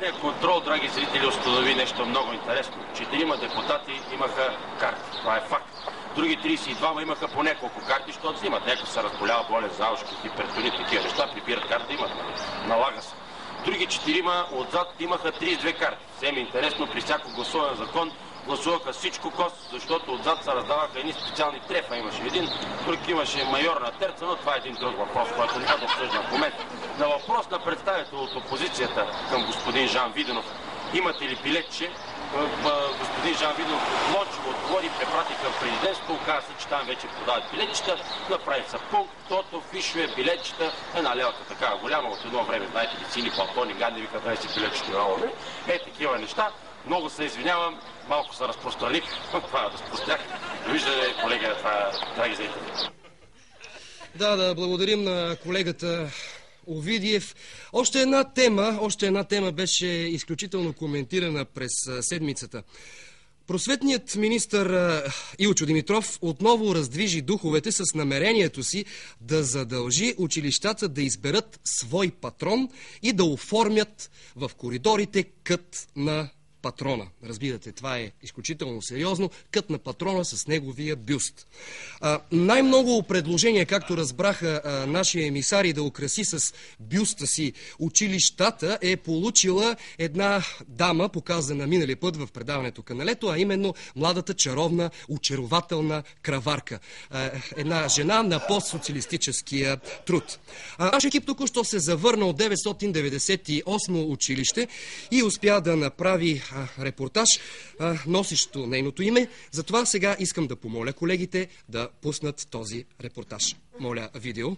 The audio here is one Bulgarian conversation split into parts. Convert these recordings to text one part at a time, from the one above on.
Парламентарният контрол, драги зрители, установи нещо много интересно. 4 депутати имаха карти. Това е факт. Други 32 имаха по няколко карти, защото взимат. Някой се разболява, болен за ушки, хипертонит, такива неща, прибират карта, имат. Налага се. Други 4 отзад имаха 32 карти. Съвсем интересно, при всяко гласуване закон гласуваха всичко кост, защото отзад се раздаваха едни специални трефа. Имаше един, друг имаше майор на терца, но това е един друг въпрос, който няма да обсъждам в момента. На въпрос на представител от опозицията към господин Жан Виденов, имате ли билетче? Господин Жан Виденов отложи, отвори, препрати към президентството, оказа се, че там вече продават билетчета, направи са пункт, тото, фишове, билетчета, една левата такава голяма, от едно време, знаете ли, сини палтони, гадни вика 20 билетчета, такива неща. Много се извинявам, малко се разпространих, това разпрострях. Довиждане, колега, това драги зрители. Да, благодарим на колегата Овидиев. Още една тема беше изключително коментирана през седмицата. Просветният министър Илчо Димитров отново раздвижи духовете с намерението си да задължи училищата да изберат свой патрон и да оформят в коридорите кът на патрона. Разбирате, това е изключително сериозно. Кът на патрона с неговия бюст. Най-много предложения, както разбраха нашия емисари, да украси с бюста си училищата, е получила една дама, показана миналия път в предаването Каналето, а именно младата чаровна, очарователна краварка. Една жена на постсоциалистическия труд. Наш екип току-що се завърна от 998 училище и успя да направи репортаж, носещо нейното име. Затова сега искам да помоля колегите да пуснат този репортаж. Моля, видео.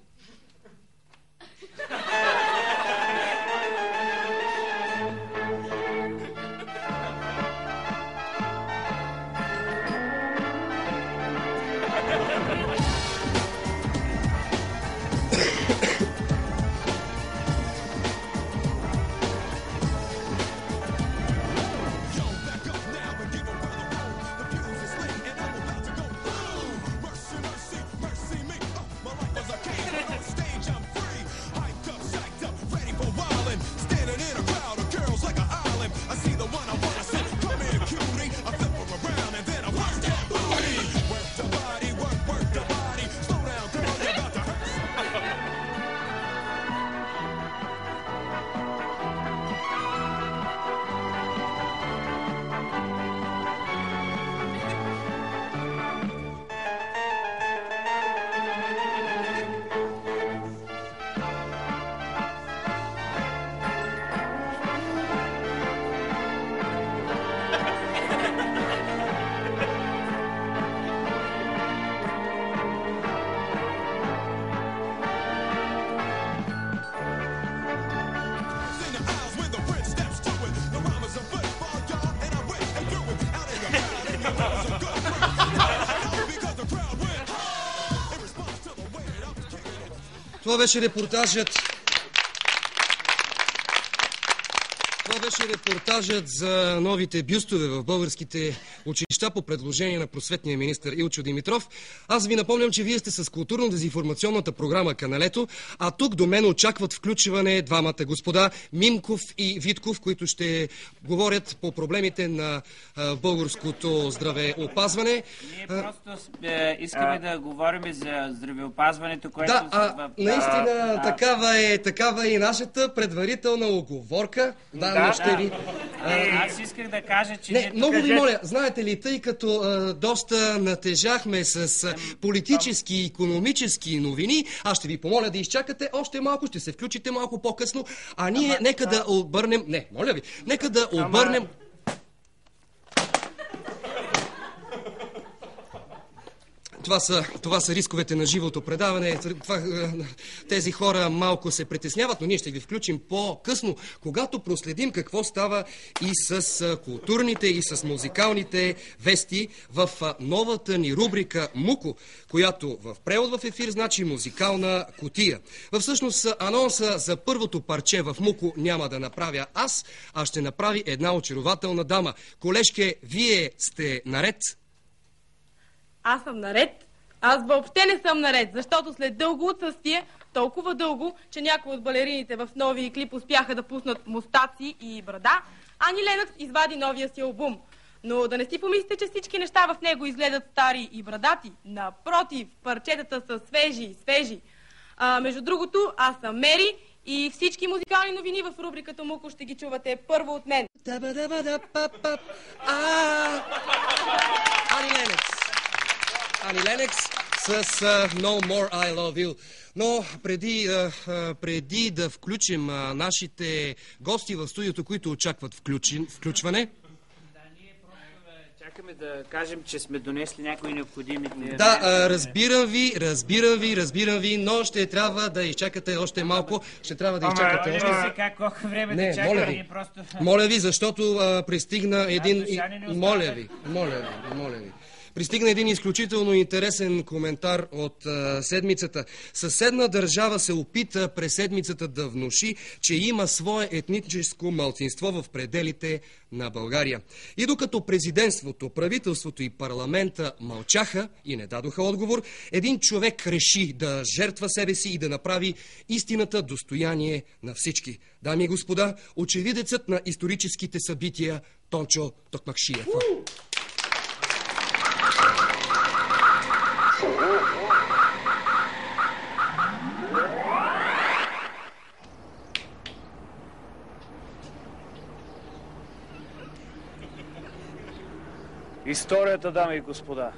Това беше репортажът за новите бюстове в българските училища по предложение на просветния министър Илчо Димитров. Аз ви напомням, че вие сте с културно-дезинформационната програма Каналето, а тук до мен очакват включване двамата господа Минков и Витков, които ще говорят по проблемите на българското здравеопазване. Ние просто искаме да говорим за здравеопазването, което... Да, наистина такава е и нашата предварителна уговорка. Аз исках да кажа, че... Много ви моля, знаете ли, тъй като доста натежахме с политически и икономически новини, аз ще ви помоля да изчакате още малко, ще се включите малко по-късно, а ние нека да обърнем... Не, моля ви, нека да обърнем... Това са рисковете на живото предаване. Тези хора малко се притесняват, но ние ще ги включим по-късно, когато проследим какво става и с културните, и с музикалните вести в новата ни рубрика Муко, която в превод в ефир значи музикална кутия. Всъщност анонса за първото парче в Муко няма да направя аз, а ще направи една очарователна дама. Колежке, вие сте наред? Аз съм наред. Аз въобще не съм наред, защото след дълго отсъствие, толкова дълго, че някои от балерините в новия клип успяха да пуснат мустаци и брада, Ани Ленъкс извади новия си албум. Но да не си помислите, че всички неща в него изгледат стари и брадати. Напротив, парчетата са свежи. Между другото, аз съм Мери и всички музикални новини в рубриката Муко ще ги чувате първо от мен. Ани Ленъкс с No More I Love You. Но преди да включим нашите гости в студиото, които очакват включване... Чакаме да кажем, че сме донесли някои необходимите... Да, разбирам ви, но ще трябва да изчакате още малко. Ще трябва да изчакате още... Ама, как, колко време да чакаме? Моля ви, защото пристигна един... Моля ви. Пристигна един изключително интересен коментар от седмицата. Съседна държава се опита през седмицата да внуши, че има свое етническо малцинство в пределите на България. И докато президентството, правителството и парламента мълчаха и не дадоха отговор, един човек реши да жертва себе си и да направи истината достояние на всички. Дами и господа, очевидецът на историческите събития Тончо Токмакшиев. Историята, дами и господа.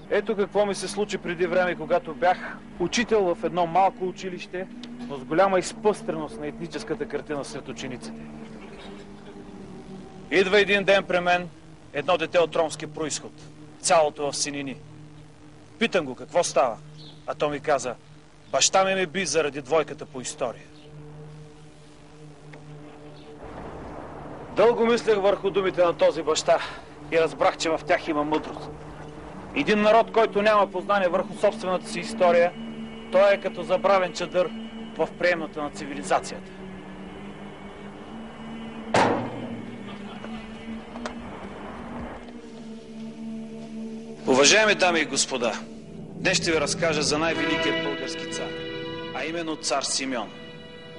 Ето какво ми се случи преди време, когато бях учител в едно малко училище, но с голяма изпъстреност на етническата картина сред учениците. Идва един ден при мен едно дете от ромски произход, цялото в синини. Питам го какво става, а то ми каза: баща ми ме би заради двойката по история. Дълго мислех върху думите на този баща и разбрах, че в тях има мъдрост. Един народ, който няма познание върху собствената си история, той е като забравен чадър в приемната на цивилизацията. Уважаеми дами и господа, днес ще ви разкажа за най-великият български цар, а именно цар Симеон.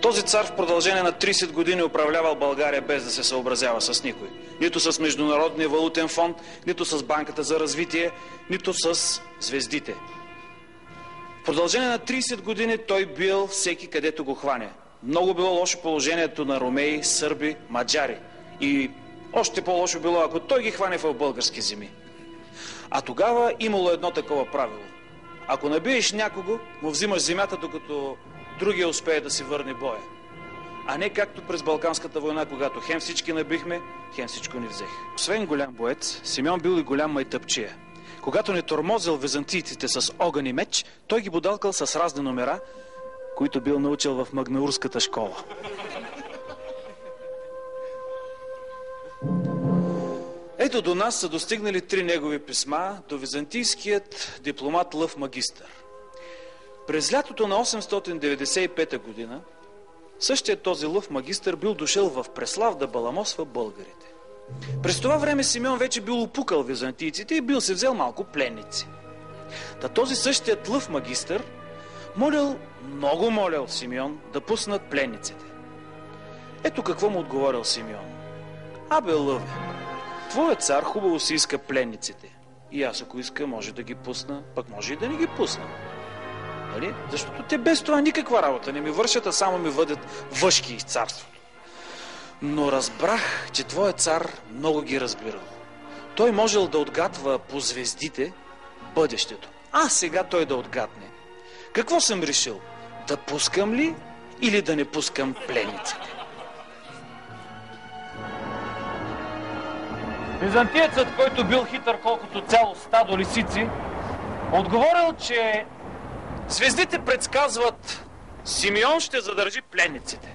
Този цар в продължение на 30 години управлявал България без да се съобразява с никой. Нито с Международния валутен фонд, нито с Банката за развитие, нито с звездите. В продължение на 30 години той бил всеки където го хване. Много било лошо положението на ромеи, сърби, маджари. И още по-лошо било, ако той ги хване в български земи. А тогава имало едно такова правило. Ако набиеш някого, му взимаш земята, докато другия успее да си върне боя. А не както през Балканската война, когато хем всички набихме, хем всичко ни взех. Освен голям боец, Симеон бил и голям майтъпчия. Когато не тормозил византийците с огън и меч, той ги бодалкал с разни номера, които бил научил в Магнаурската школа. Ето до нас са достигнали 3 негови писма до византийският дипломат Лъв Магистър. През лятото на 895 година същият този Лъв Магистър бил дошъл в Преслав да баламосва българите. През това време Симеон вече бил опукал византийците и бил се взел малко пленници. Та този същият Лъв Магистър много молял Симеон да пуснат пленниците. Ето какво му отговорил Симеон. Абе, Лъве, твоят цар хубаво си иска пленниците. И аз, ако иска, може да ги пусна, пък може и да не ги пусна. Нали? Защото те без това никаква работа не ми вършат, а само ми въдят въшки из царството. Но разбрах, че твоят цар много ги разбирал. Той можел да отгатва по звездите бъдещето. А сега той да отгадне. Какво съм решил? Да пускам ли или да не пускам пленниците? Византиецът, който бил хитър колкото цяло стадо лисици, отговорил, че звездите предсказват: Симеон ще задържи пленниците.